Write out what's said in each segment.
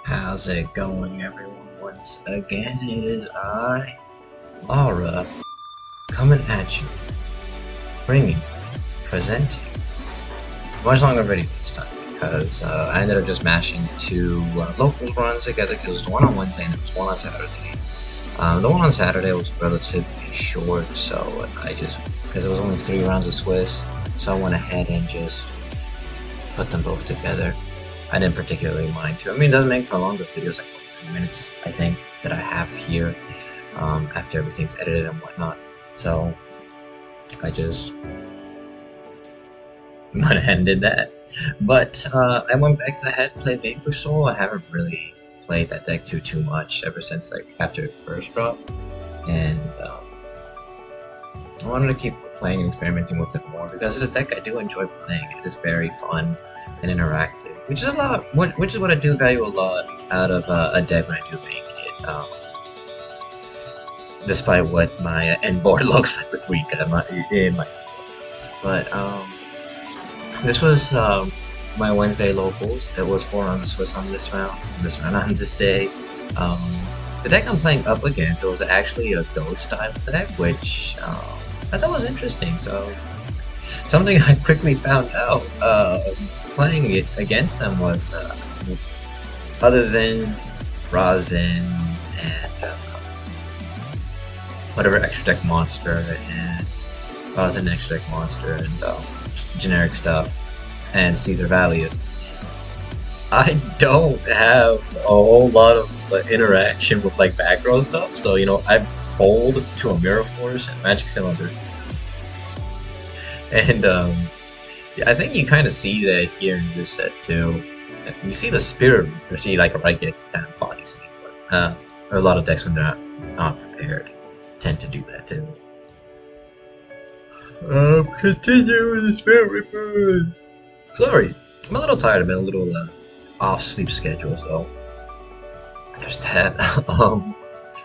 How's it going, everyone? Once again, it is I, Aura, coming at you, bringing, presenting a much longer video this time because I ended up just mashing two locals runs together because it was one on Wednesday and it was one on Saturday. The one on Saturday was relatively short, so because it was only 3 rounds of Swiss, so I went ahead and just put them both together. I didn't particularly mind too. I mean, it doesn't make for longer videos, like 10 minutes, I think, that I have here after everything's edited and whatnot. So I just went ahead and did that. But I went back to the head, played Vanquish. I haven't really played that deck too much ever since like after it first dropped, and I wanted to keep playing and experimenting with it more because it's a deck I do enjoy playing. It is very fun and interactive. Which is what I do value a lot out of a deck when I do make it. Despite what my end board looks like with weak in my but this was my Wednesday locals. It was 4 rounds of Swiss on this round on this day. The deck I'm playing up against, it was actually a ghost type deck, which I thought was interesting. So something I quickly found out playing it against them was, other than Rosin and whatever extra deck monster and Rosin extra deck monster and generic stuff and Caesar Valius, I don't have a whole lot of interaction with like back row stuff. So I fold to a Mirror Force and Magic Cylinder, and I think you kind of see that here in this set too. You see the Spirit, or see like a right kind of bodies me, but there are a lot of decks when they're not prepared tend to do that too. Continue with the Spirit Reaper. Sorry, I'm a little tired. I've been a little off sleep schedule, so there's that.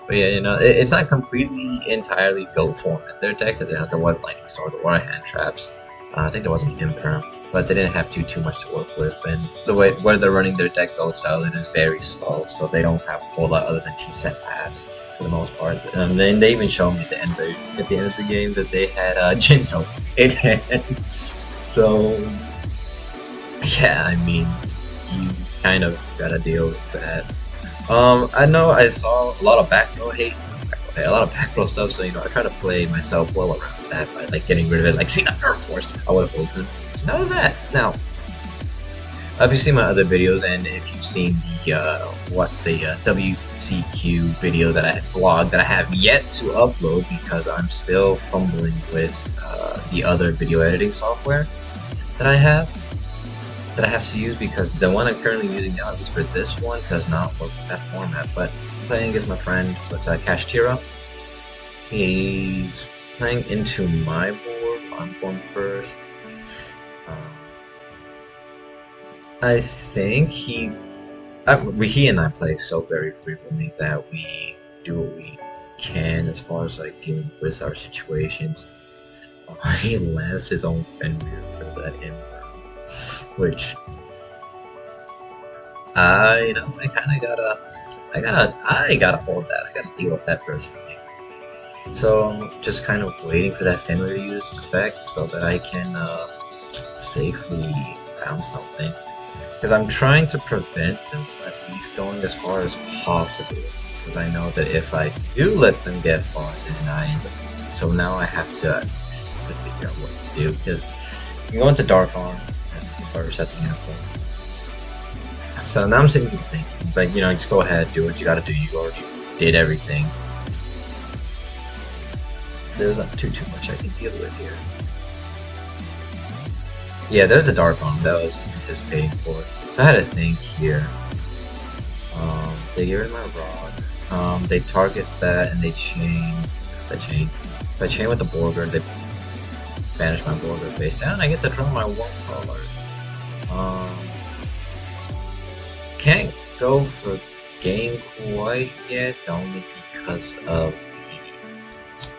But yeah, it's not completely entirely built for it. Their deck, there was Lightning Storm, there were hand traps. I think there was an Imperm, but they didn't have too much to work with. And the way where they're running their deck build style, it is very slow, so they don't have a whole lot other than T-set pass for the most part. And then they even showed me at the end of the game that they had Jinzo in hand. So yeah, I mean, you kind of gotta deal with that. I know I saw a lot of back row hate, a lot of back row stuff, so I try to play myself well around that by like getting rid of it. Like, see that Mirror Force, I would have opened. So that was that. Now, if you've seen my other videos, and if you've seen the WCQ video that I had vlogged that I have yet to upload because I'm still fumbling with the other video editing software that I have to use, because the one I'm currently using now, at least for this one, does not work with that format. But I'm playing against my friend with Kashtira. He's playing into my board. I'm going first. I think he and I play so very frequently that we do what we can as far as like dealing with our situations. He lands his own Fenrir for that imp, which I kind of gotta hold that. I gotta deal with that personally. So I'm just kind of waiting for that Fenrir to use its effect so that I can safely pound something. Because I'm trying to prevent them from at least going as far as possible. Because I know that if I do let them get far, then I end up. So now I have to figure out what to do. Because I'm going to Dark Arm first at the end. So now I'm sitting here thinking, but just go ahead, do what you gotta do. You already did everything. There's not too much I can deal with here. Yeah, there's a Dark Arm that I was anticipating for. So I had to think here. They get rid of my Rod. They target that and they chain. So I chain with the Borger, they banish my Borger face down, I get to draw my 1 color. Can't go for game quite yet, only because of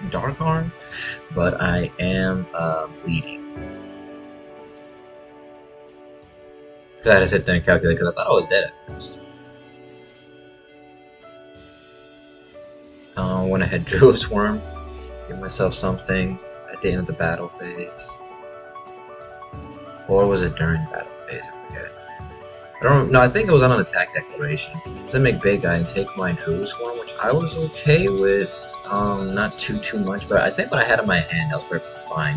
the Dark Arm, but I am bleeding. I had to sit there and calculate because I thought I was dead at first. went ahead, drew a swarm, give myself something at the end of the battle phase. Or was it during the battle phase? I forget. I don't know. I think it was on an attack declaration. So make big guy and take my Druid Swarm, which I was okay with. Not too much, but I think what I had in my hand, that was perfectly fine.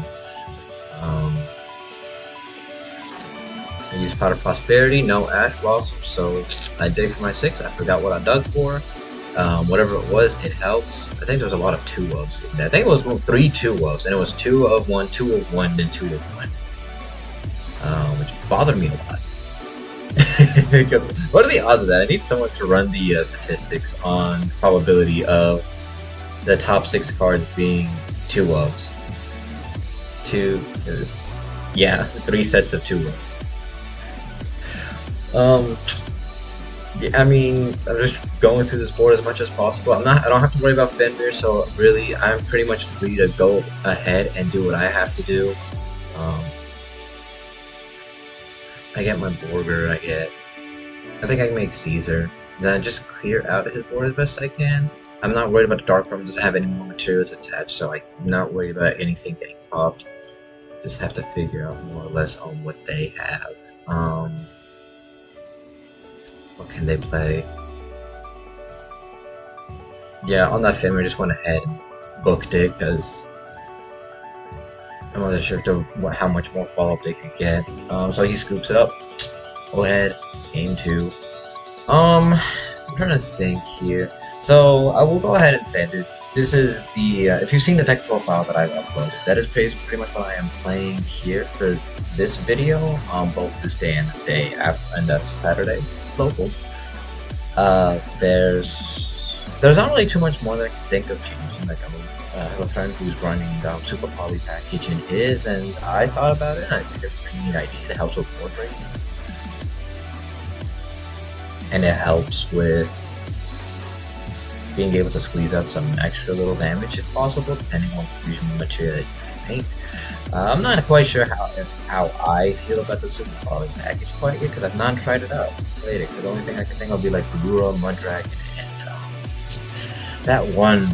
I used Pot of Prosperity, no Ash Blossom, so I dig for my 6. I forgot what I dug for. Whatever it was, it helps. I think there was a lot of 2-ofs in there. I think it was 3 2-ofs, and it was 2 of 1, 2 of 1, then 2 of 1. Which bothered me a lot. What are the odds of that? I need someone to run the statistics on probability of the top 6 cards being 2-ofs. 3 sets of 2-ofs. Yeah, I mean, I'm just going through this board as much as possible. I don't have to worry about Fenrir, so really, I'm pretty much free to go ahead and do what I have to do. I get my Borger, I think I can make Caesar. Then I just clear out his board as best I can. I'm not worried about the Dark Realm, doesn't have any more materials attached, so I'm not worried about anything getting popped. Just have to figure out more or less on what they have. What can they play? Yeah, on that film I just went ahead and booked it because I wasn't sure how much more follow-up they could get. So he scoops it up. Go ahead, game 2. I'm trying to think here. So I will go ahead and say that this is the if you've seen the deck profile that I've uploaded, that is pretty much what I am playing here for this video on both this day and the day after, and that's Saturday local. There's not really too much more that I can think of changing. Like I have a friend who's running Super Poly Package in his, and I thought about it, and I think it's a pretty neat idea. It helps with board rate, and it helps with being able to squeeze out some extra little damage if possible, depending on the fusion material that you make. I'm not quite sure how I feel about the Super Poly Package quite yet, because I've not tried it out. Later, the only thing I can think of will be like Blura, Mudragon, and that one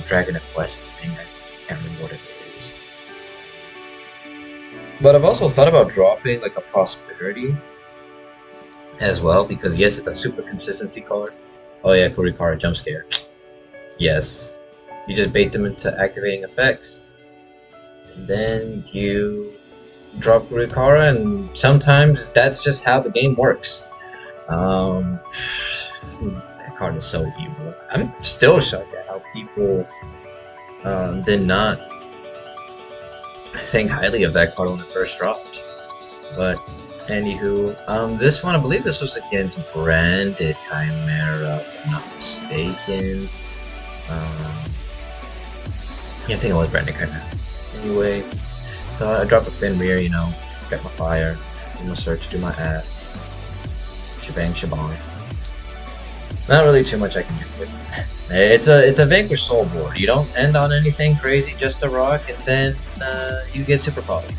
Dragon Quest thing. I can't remember what it is. But I've also thought about dropping like a Prosperity as well, because yes, it's a super consistency card. Oh yeah, Kurikara Jump Scare. Yes. You just bait them into activating effects, and then you drop Kurikara, and sometimes that's just how the game works. That card is so evil. I'm still shocked at how people did not think highly of that card when it first dropped. But anywho, this one, I believe this was against Branded Chimera, if I'm not mistaken. Yeah, I think it was Branded Chimera. Anyway, so I dropped a Fenrir, you know, get my fire, do my search, do my add, shebang shabong. Not really too much I can do with it. It's a Vanquish soul board. You don't end on anything crazy, just a rock, and then you get Super Poly.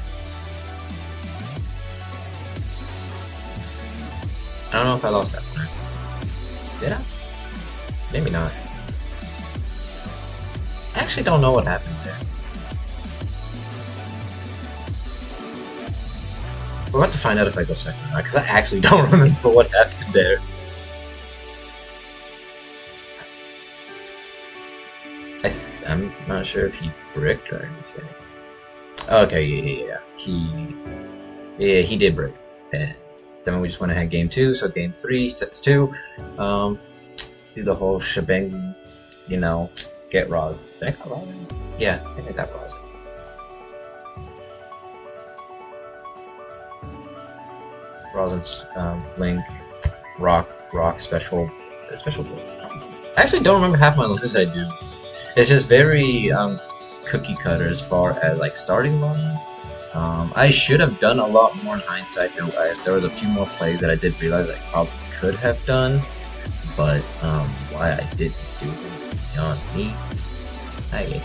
I don't know if I lost that one. Did I? Maybe not. I actually don't know what happened there. We're about to find out if I go second or not, because I actually don't remember what happened there. I'm not sure if he bricked or anything. Okay, yeah. He did brick. And then we just went ahead game 2, so game 3, sets 2. Do the whole shebang, you know, get Roz. Did I got Roz? Yeah, I think I got Roz. Rosin's Link, Rock, special build. I actually don't remember half my lines I do. It's just very cookie cutter as far as like starting lines. I should have done a lot more in hindsight. There was a few more plays that I did realize I probably could have done, but why I didn't do it beyond me. Hi, Eddie.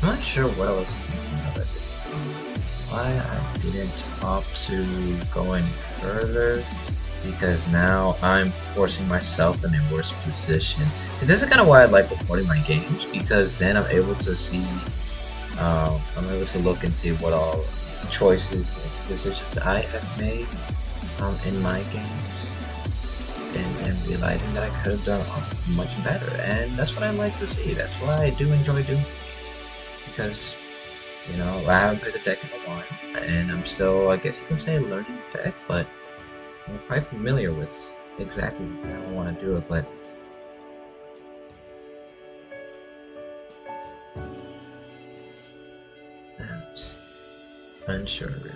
I'm not sure what I was thinking of at this point. Why I didn't opt to go any further. because now I'm forcing myself in a worse position. So this is kind of why I like recording my games, because then I'm able to see, I'm able to look and see what all choices and decisions I have made in my games, and realizing that I could have done much better. And that's what I like to see. That's why I do enjoy doing these, because you know, I haven't played the deck in a while, and I'm still, I guess you can say, learning the deck, but I'm quite familiar with exactly how I want to do it. But I'm unsure, really.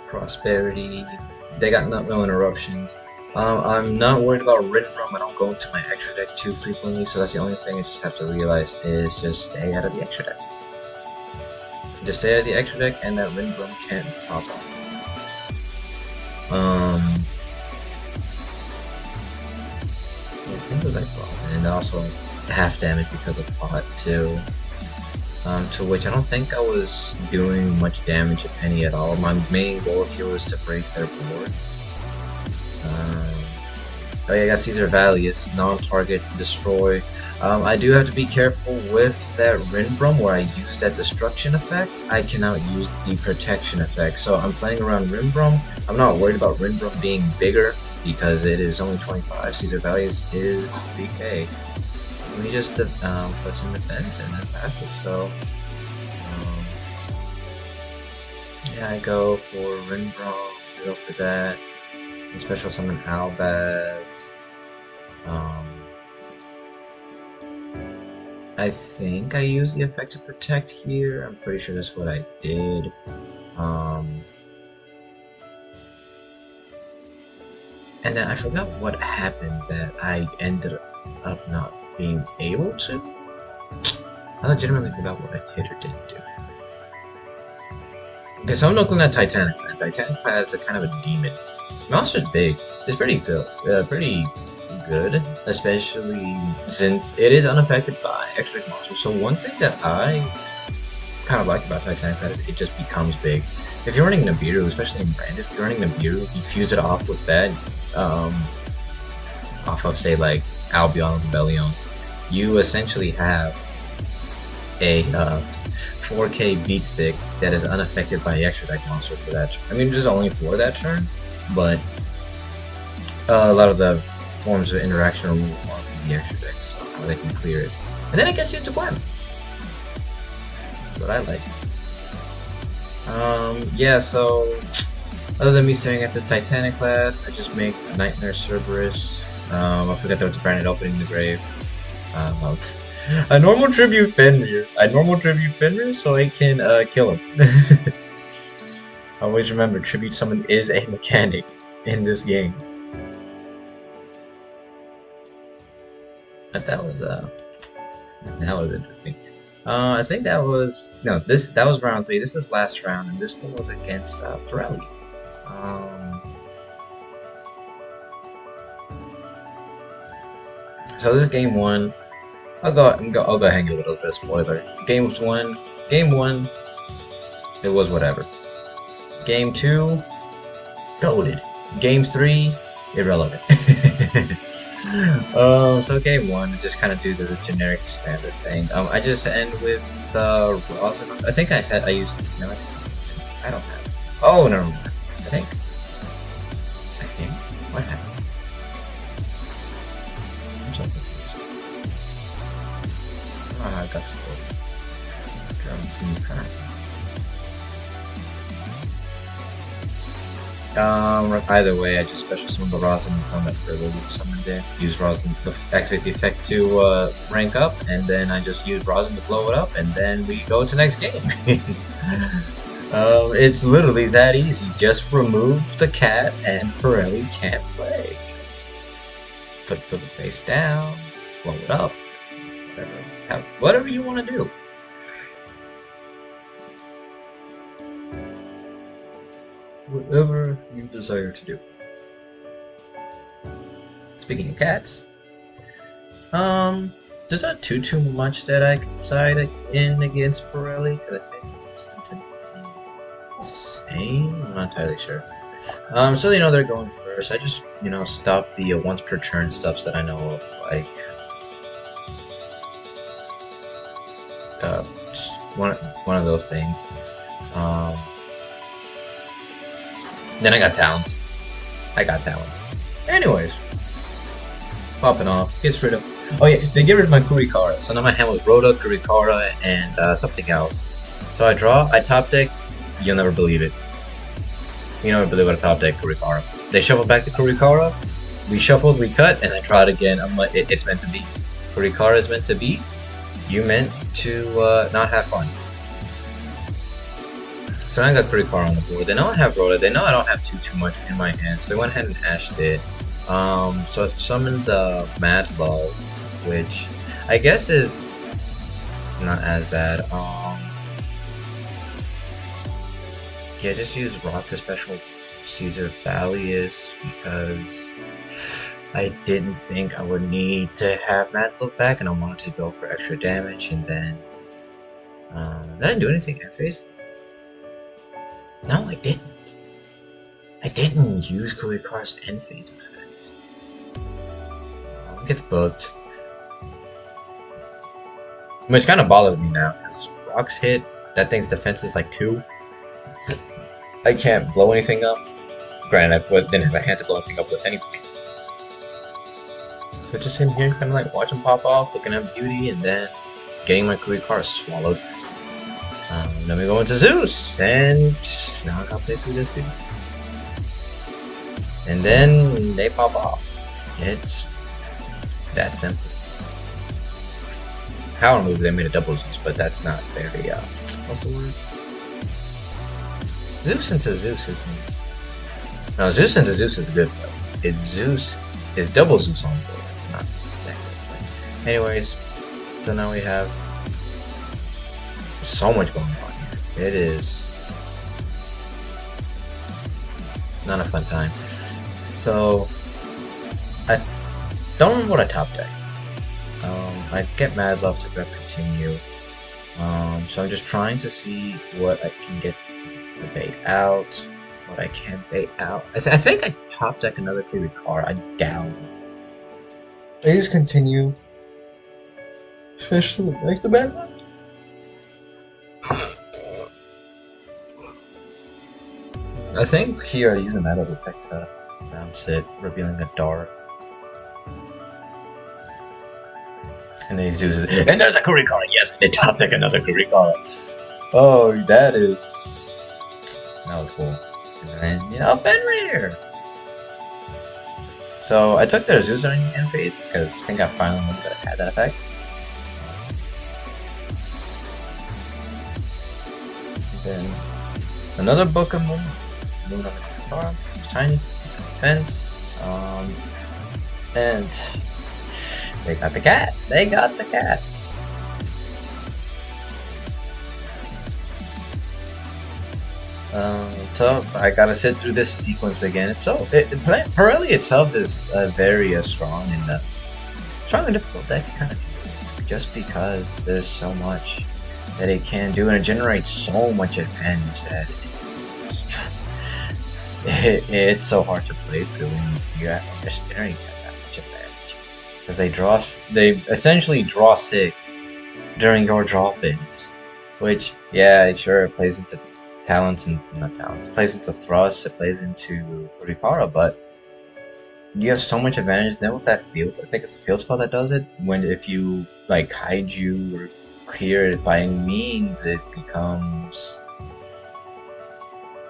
Prosperity. They got no interruptions. I'm not worried about Rindrum. I don't go into my extra deck too frequently, so that's the only thing I just have to realize is just stay out of the extra deck. Just stay out of the extra deck, and that Rindrum can't pop up. I think it was like Robin, and also half damage because of pot too. To which I don't think I was doing much damage, if any at all. My main goal here was to break their board. Oh yeah, I got Caesar Valius, non-target, destroy. I do have to be careful with that Rindrum where I use that destruction effect. I cannot use the protection effect, so I'm playing around Rindrum. I'm not worried about Rindrum being bigger because it is only 25. Caesar Valius is 3k. And he just puts in defense and then passes, so yeah, I go for Rindrum, I go for that. Special summon Albaz. I think I used the effect to protect here. I'm pretty sure that's what I did. And then I forgot what happened that I ended up not being able to. I legitimately forgot what I did or didn't do. Okay, so I'm looking at Titanic. Titanic Clad's a kind of a demon. Monster's big. It's pretty good. Pretty good, especially since it is unaffected by extra monsters. So one thing that I kind of like about Titanic is it just becomes big. If you're running Nibiru, especially in Brand, if you're running Nibiru, you fuse it off with that, off of say like Albion Rebellion, you essentially have a 4k beat stick that is unaffected by the extra deck monster for that turn. I mean, just only for that turn, but a lot of the forms of interaction are removed on the extra deck, so they can clear it. And then it gets you into Gwen. That's what I like. Yeah, so other than me staring at this Titanic Clad, I just make Nightmare Cerberus. I forgot there was a branded opening in the grave. A normal tribute Fenrir. So I can kill him. Always remember, tribute summon is a mechanic in this game. But that was interesting. I think that was that was round 3. This is last round, and this one was against Pirelli. So this is game 1. I'll go ahead and give a little bit of spoiler. Game 1, it was whatever. Game 2, goated. Game 3, irrelevant. So game 1, just kind of do the generic standard thing. I just end with Rosin. I think I used. No, I don't have. Oh, never mind. I think. What happened? I'm so confused. I don't know how I got to either way, I just special summon the Rosin and summon it for a little summon there. Use Rosin to activate the effect to rank up, and then I just use Rosin to blow it up, and then we go to next game. It's literally that easy. Just remove the cat, and Pirelli can't play. Put the face down, blow it up, whatever you want to do. Whatever you desire to do. Speaking of cats, there's not too much that I could side in against Pirelli, because I think it's same. I'm not entirely sure. So you know they're going first. I just stop the once per turn stuffs that I know of, like just one of those things. Then I got talents. Anyways, popping off. Gets rid of. Oh yeah, they get rid of my Kurikara. So now my hand was Rhoda, Kurikara, and something else. So I draw. I top deck. You'll never believe it. You never believe what a top deck Kurikara. They shuffle back the Kurikara. We shuffled, we cut, and I draw it again. I'm like, it's meant to be. Kurikara is meant to be. You meant to not have fun. So I got Kurikara on the board. They know I have Rhoda. They know I don't have too much in my hand. So they went ahead and hashed it. So I summoned the Mad Love, which I guess is not as bad. Yeah, just use Rock to special Caesar Thalius because I didn't think I would need to have Mad Love back, and I wanted to go for extra damage. And then did I do anything end phase? No, I didn't. I didn't use Kurikara's end phase effect. I'll get booked. Which kind of bothers me now, because Rocks hit, that thing's defense is like 2. I can't blow anything up. Granted, I didn't have a hand to blow anything up with anyways. So just sitting here, kind of like watching pop off, looking at beauty, and then getting my Kurikara swallowed. Then we go into Zeus, and now I gotta play through this dude. And then they pop off. It's that simple. Power move, they made a double Zeus, but that's not very, what's the word? Zeus into Zeus isn't. No, Zeus into Zeus is good though. It's Zeus, is double Zeus on board. It's not that good. But anyways, so now we have so much going on here. It is not a fun time. So I don't remember what I top deck. I get Mad Love to grab continue. So I'm just trying to see what I can get to bait out, what I can bait out. I think I top deck another Kurikara. I doubt. I just continue. Especially like the Mad Love. I think here I use a Mad Love effect to bounce it, revealing a dart. And then he uses it. And there's a Kurikara! Yes, they top deck another Kurikara. Oh, that was cool. And then, Fenrir! So I took their Zeus on end phase because I think I finally knew that I had that effect. And then another Book of Moon. Moon on the farm. Tiny fence. And they got the cat. They got the cat. So I gotta sit through this sequence again. Pirelli itself is very strong and strong and difficult deck to kind of just because there's so much that it can do and it generates so much advantage that it's so hard to play through when you're staring at that much advantage. Because they essentially draw 6 during your draw phase. Which, yeah, sure, it plays into talents and not talents. It plays into thrust, it plays into Kurikara, but you have so much advantage. Then with that field, I think it's a field spell that does it. If you like kaiju or clear it by any means, it becomes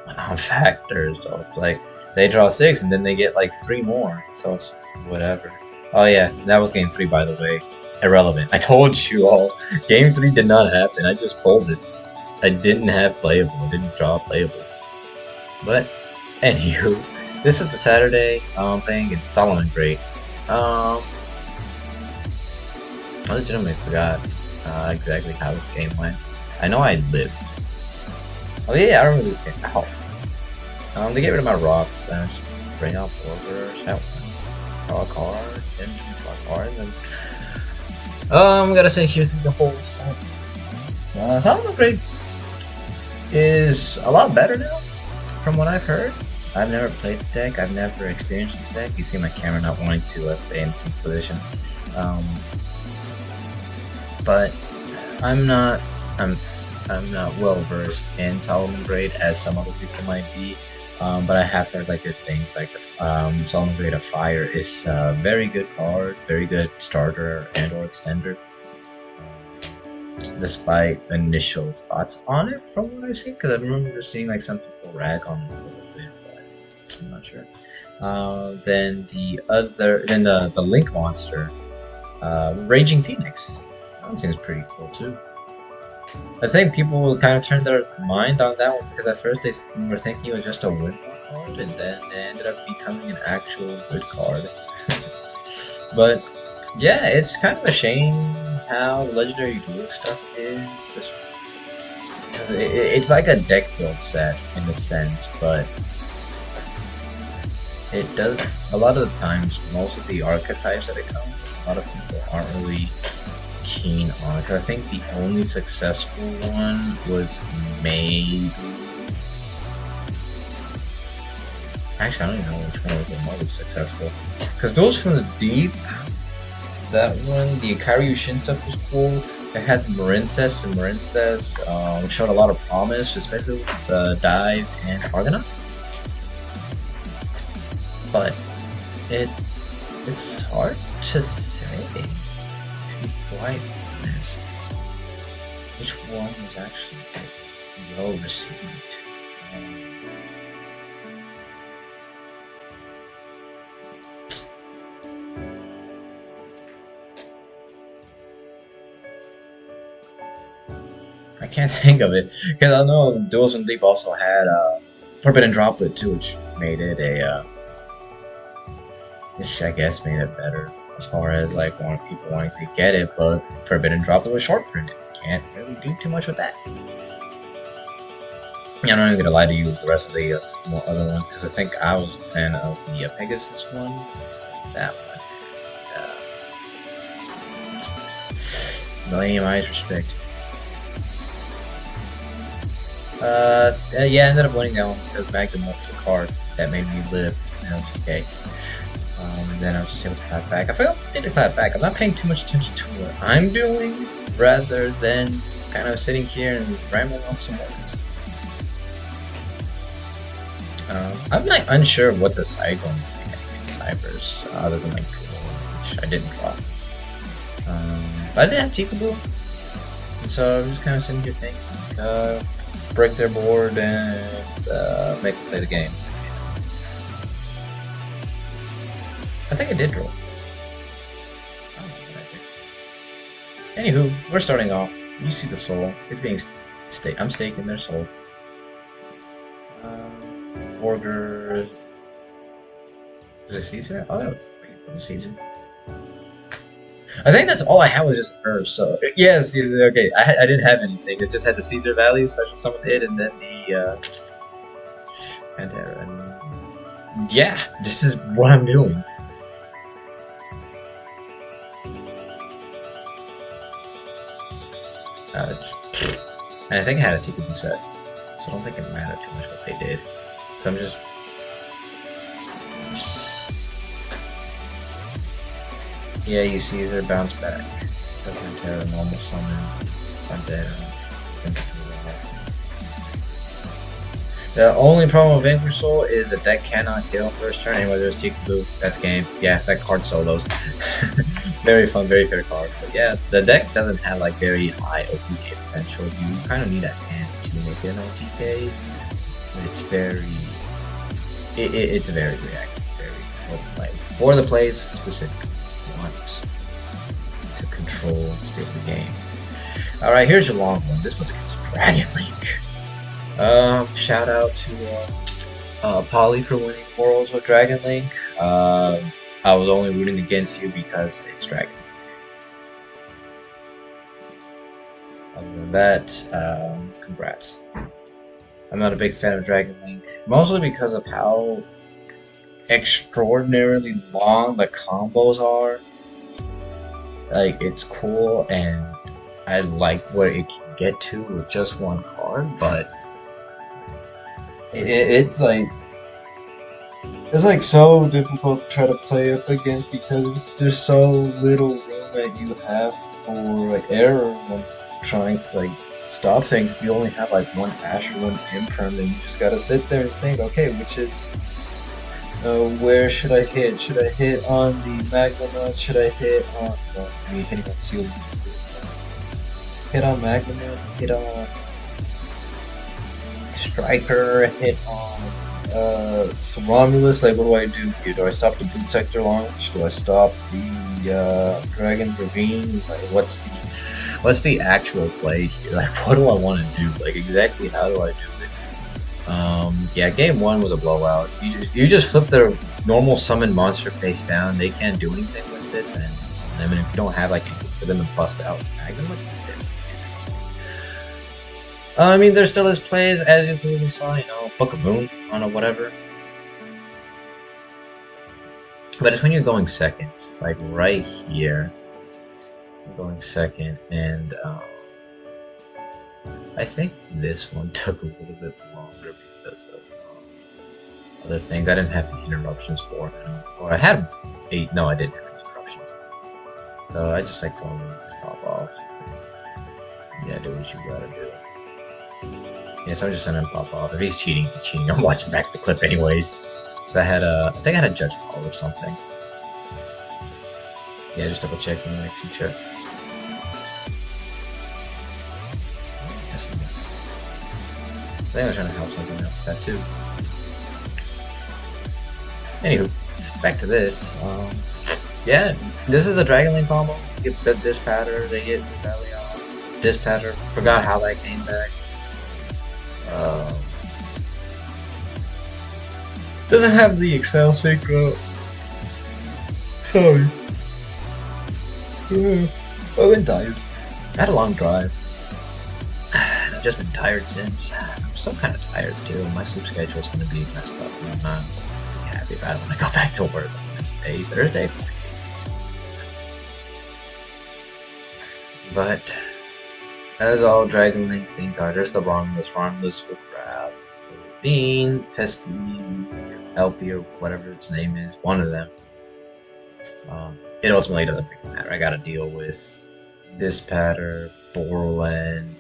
a non-factor. So it's like they draw 6 and then they get like 3 more. So it's whatever. Oh yeah, that was game 3 by the way. Irrelevant. I told you all, game 3 did not happen. I just folded. I didn't have playable. I didn't draw playable. But anywho, this is the Saturday thing. It's Solomon Great. I legitimately forgot exactly how this game went. I know I lived. Oh yeah, I remember this game. Ow. They get rid of my rocks and just bring out Borgers. Draw a card, then draw a card, and then Gotta say here through the whole song. Solomon Grade is a lot better now, from what I've heard. I've never played the deck. I've never experienced the deck. You see my camera not wanting to stay in some position. But I'm not well versed in Solomon Grade as some other people might be. But I have heard like good things. Like Solomon Grade of Fire is a very good card, very good starter and/or extender. Despite initial thoughts on it, from what I've seen, because I remember seeing like some people rag on it a little bit, but I'm not sure. Then the Link monster, Raging Phoenix. That one seems pretty cool too. I think people kind of turned their mind on that one because at first they were thinking it was just a win card, and then it ended up becoming an actual good card. But yeah, it's kind of a shame how legendary duel stuff is. It's like a deck build set in a sense, but it does a lot of the times. Most of the archetypes that it comes, a lot of people aren't really keen on it. Cause I think the only successful one was maybe. Actually, I don't even know which one was the most successful. Because Duels from the Deep. That one, the Kairu Yushin stuff was cool. It had Marincess, and Marincess showed a lot of promise, especially with the Dive and Argonaut. But it's hard to say, to be quite honest, which one was actually well received. I can't think of it because I know Duels from Deep also had Forbidden Droplet too, which made it which I guess made it better as far as like people wanting to get it. But Forbidden Droplet was short printed. Can't really do too much with that. Yeah, I'm not even gonna lie to you with the rest of the other ones because I think I was a fan of the Pegasus one. That one. Millennium Eyes Respect. Yeah, I ended up winning that one because Magnum was the card that made me live in LGK. And then I was just able to clap back. I forgot I need to clap back. I'm not paying too much attention to what I'm doing rather than kind of sitting here and rambling on some words. I'm like unsure of what the Cyclones think in Cybers, other than like which I didn't draw. But I did have Chikaboo, and so I'm just kind of sitting here thinking, break their board and make them play the game. I think I did draw. Anywho, we're starting off. You see the soul. It's being I'm staking their soul. Order. Is it Caesar? Oh, wait, was it Caesar? I think that's all I had was just her. So yes, Caesar. Okay, I didn't have anything. It just had the Caesar Valley special summon it, and then the Pantera. And yeah, this is what I'm doing. And I think I had a Tikaboo set, so I don't think it mattered too much what they did. So I'm just yeah, you see Caesar bounce back. Doesn't tear a normal summon. The only problem with Vanquish Soul is the deck cannot kill first turn. Anyway, there's Chikaboo. That's game. Yeah, that card solos. Very fun, very fair card. But yeah, the deck doesn't have like very high OTK potential. You kind of need a hand to make it an OTK. It's very reactive, very for the plays specifically. You want to control and stay the game. All right, here's your long one. This one's against Dragon Link. Shout out to Polly for winning Worlds with Dragon Link. I was only rooting against you because it's Dragon. Other than that, congrats. I'm not a big fan of Dragon Link, mostly because of how extraordinarily long the combos are. Like, it's cool, and I like where it can get to with just one card, but it's like so difficult to try to play up against because there's so little room that you have for like error when trying to like stop things. If you only have like one Ash or one Imperm, then you just gotta sit there and think, okay, where should I hit? Should I hit on the Magnemite? Should I hit on hitting on Seals? Hit on Magnemite, hit on Striker, hit on some Romulus. Like, what do I do here? Do I stop the Boot Sector launch? Do I stop the Dragon Ravine? Like, what's the actual play here? Like, what do I want to do? Like, exactly how do I do it? Yeah, game one was a blowout. You just flip their normal summon monster face down. They can't do anything with it, and I mean, if you don't have like anything for them to bust out, I mean, there still is plays, as you clearly saw, you know, Book of Moon on a whatever. But it's when you're going second, like right here, you're going second, and I think this one took a little bit longer because of other things. I didn't have any interruptions for him, or I had 8. No, I didn't have any interruptions. So I just like going pop off. Yeah, do what you gotta do. Yeah, so I'm just sending him pop off. If he's cheating, he's cheating. I'm watching back the clip anyways. I think I had a judge call or something. Yeah, just double checking my future. I think I was trying to help something else with that too. Anywho, back to this. Yeah, this is a Dragon Lane combo. You get this pattern, they get Valley this pattern. Forgot how that came back. Doesn't have the Excel sync. Sorry. I've been tired. I had a long drive. I've just been tired since. I'm still kind of tired too. My sleep schedule is going to be messed up. I'm not happy about it when I go back to work on Wednesday, Thursday. But as all Dragon Link things are, there's the Romulus with Grab, Bean, Pesty, LP, or whatever its name is, one of them. It ultimately doesn't freaking matter. I gotta deal with this pattern, Borland.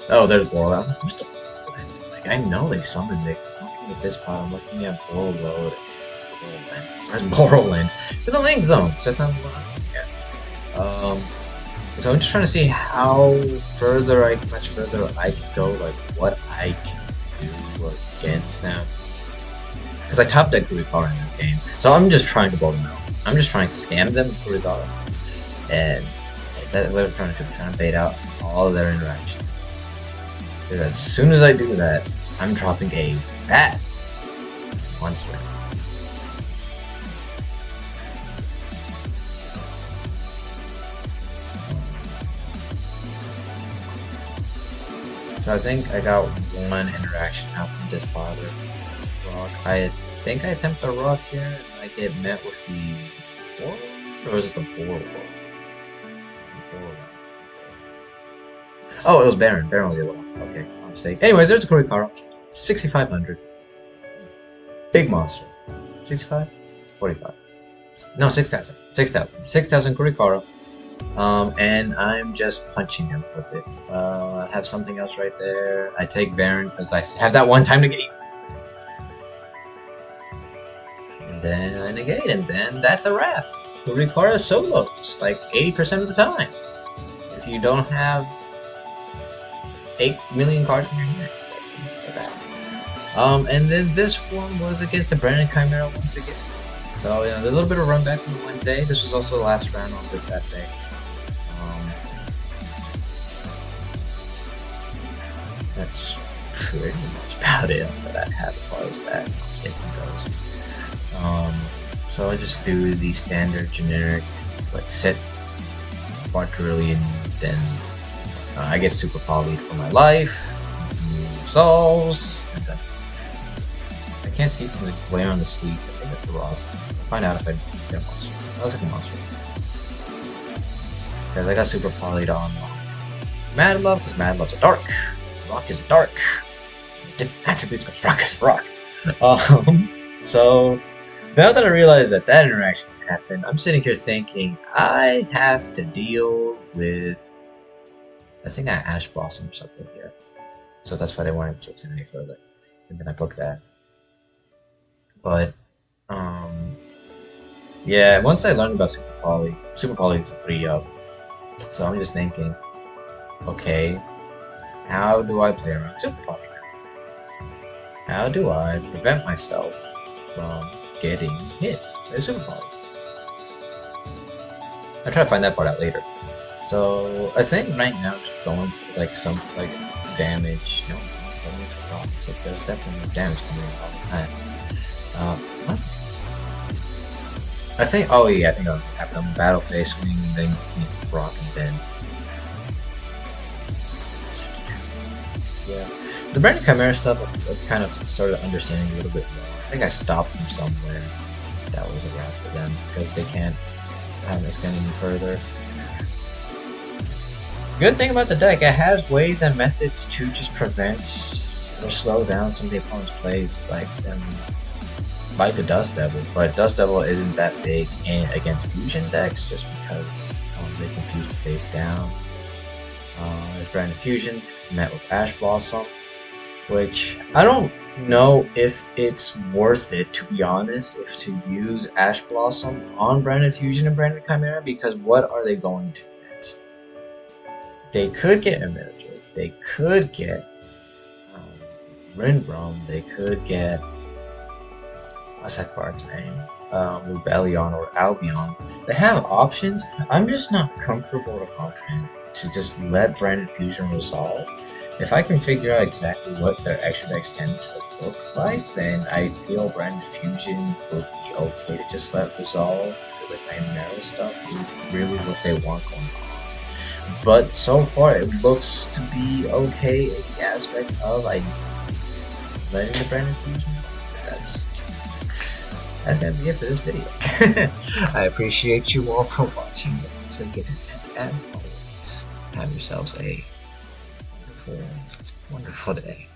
Oh, there's Borland. Where's the Borland? Like, I know they summoned it. I'm looking at this pot, I'm looking at Borland. Where's Borland? It's in the link zone. It's just not what I'm looking at. So I'm just trying to see how much further I can go, like what I can do against them. Because I top deck Kurikara in this game, so I'm just trying to blow them out. I'm just trying to scam them with Kurikara, and that's what I'm trying to do. I'm trying to bait out all of their interactions. Because as soon as I do that, I'm dropping a bad monster. So I think I got one interaction out from this bother rock. I think I attempt a rock here and I get met with the Borland, or is it the Borland? Oh, it was Baron. Baron was the other one. Okay, my mistake. Anyways, there's a Kurikara. 6,500. Big monster. 65? 45. No, 6,000. 6,000. 6,000 Kurikara. And I'm just punching him with it. I have something else right there. I take Baron because I have that one time negate. And then I negate, and then that's a wrap. Kurikara solos like 80% of the time. If you don't have 8 million cards in your hand. Like that. And then this one was against the Brennan Chimera once again. So, you know, there's a little bit of run back from Wednesday. This was also the last round on this that day. That's pretty much about it that I have as far as that statement goes. So I just do the standard generic, like set quadrillion, then I get super polyed for my life. Souls. And then I can't see from the way on the sleep. I think that's the Ross. I'll find out if I get a monster. I'll take a monster. Because I got super polyed on Mad Love, because Mad Love's a dark. Rock is a dark. Different attributes, because Rock is a rock. So now that I realize that that interaction happened, I'm sitting here thinking I have to deal with. I think I Ash Blossom or something here. So that's why they wanted to extend any further. And then I booked that. But, yeah, once I learned about Super Poly is a 3-up. So I'm just thinking, okay, how do I play around Super Poly? How do I prevent myself from getting hit by Super Poly? I'll try to find that part out later. So I think right now just going for like some damage. No, there's definitely no damage coming in all the time. What? I think. Oh yeah, I think I'll have them battle phase swing and then rock and then. Yeah, the Branded Chimera stuff I've kind of started understanding a little bit more. I think I stopped from somewhere that was around for them because they can't have extended any further. Good thing about the deck, it has ways and methods to just prevent or slow down some of the opponent's plays, like the Dust Devil. But Dust Devil isn't that big against fusion decks, just because they confuse the face down. There's Branded Fusion met with Ash Blossom, which I don't know if it's worth it, to be honest, if to use Ash Blossom on Branded Fusion and Branded Chimera, because what are they going to? They could get a Miracle, they could get Rindrum, they could get, what's that card's name? Rebellion or Albion. They have options. I'm just not comfortable or confident to just let Branded Fusion resolve. If I can figure out exactly what their extra decks tend to look like, then I feel Branded Fusion would be okay to just let resolve with Chimera stuff is really what they want going on. But so far, it looks to be okay in the aspect of letting the Branded Fusion. That's gonna be it for this video. I appreciate you all for watching once again, and as always, have yourselves a wonderful, wonderful day.